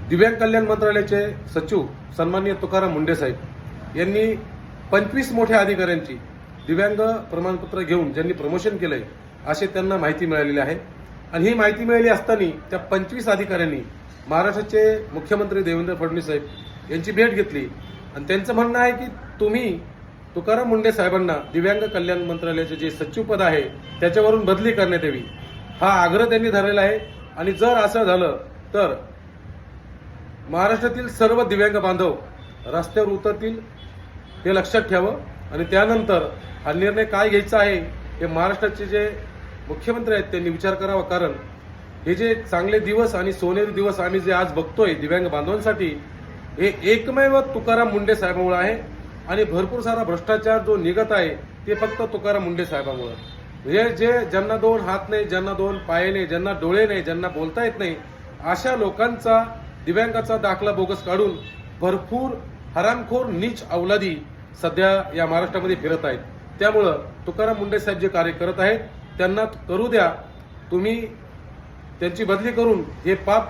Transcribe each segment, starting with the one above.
दिव्यांग कल्याण मंत्रालयाचे सचिव सन्माननीय तुकाराम मुंडे साहेब यांनी 25 मोठ्या अधिकाऱ्यांची दिव्यांग प्रमाणपत्र घेऊन ज्यांनी प्रमोशन केलंय असे त्यांना माहिती मिळालेली आहे। आणि ही माहिती मिळाली असताना त्या 25 अधिकाऱ्यांनी महाराष्ट्राचे मुख्यमंत्री देवेंद्र फडणवीस साहेब यांची भेट घेतली आणि त्यांचं म्हणणं आहे की तुम्ही तुकाराम मुंडे साहेबांना दिव्यांग कल्याण मंत्रालयाचे जे सचिव पद आहे त्याच्यावरून बदली करण्यात यावी हा आग्रह त्यांनी धरलेला आहे। आणि जर असं झालं तर महाराष्ट्रातील सर्व दिव्यांग बांधव रस्त्यावर उतरतील हे लक्षात ठेवावं। आणि त्यानंतर हा निर्णय काय घ्यायचा आहे हे महाराष्ट्राचे जे मुख्यमंत्री आहेत त्यांनी विचार करावा, कारण हे जे चांगले दिवस आणि सोनेरी दिवस आम्ही जे आज बघतोय दिव्यांग बांधवांसाठी हे एकमेव तुकाराम मुंडे साहेबांमुळे आहे। आणि भरपूर सारा भ्रष्टाचार जो निघत आहे ते फक्त तुकाराम मुंडे साहेबांमुळे। म्हणजे जे ज्यांना दोन हात नाही, ज्यांना दोन पाय नाही, ज्यांना डोळे नाही, ज्यांना बोलता येत नाही अशा लोकांचा दिव्यांगाचा दाखला बोगस काढून भरपूर हरामखोर नीच अवलादी सध्या या महाराष्ट्रामध्ये फिरत आहेत। त्यामुळं तुकाराम मुंडे साहेब जे कार्य करत आहेत त्यांना करू द्या, तुम्ही त्यांची बदली करून हे पाप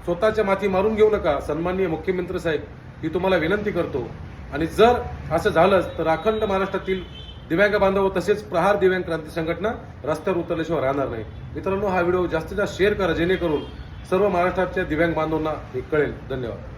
स्वतःच्या माथी मारून घेऊ नका। सन्माननीय मुख्यमंत्री साहेब ही तुम्हाला विनंती करतो। आणि जर असं झालंच तर अखंड महाराष्ट्रातील दिव्यांग बांधव तसेच प्रहार दिव्यांग क्रांती संघटना रस्त्यावर उतरल्याशिवाय राहणार नाही। मित्रांनो, हा व्हिडिओ जास्तीत जास्त शेअर करा जेणेकरून सर्व महाराष्ट्राच्या दिव्यांग बांधवांना हे कळेल। धन्यवाद।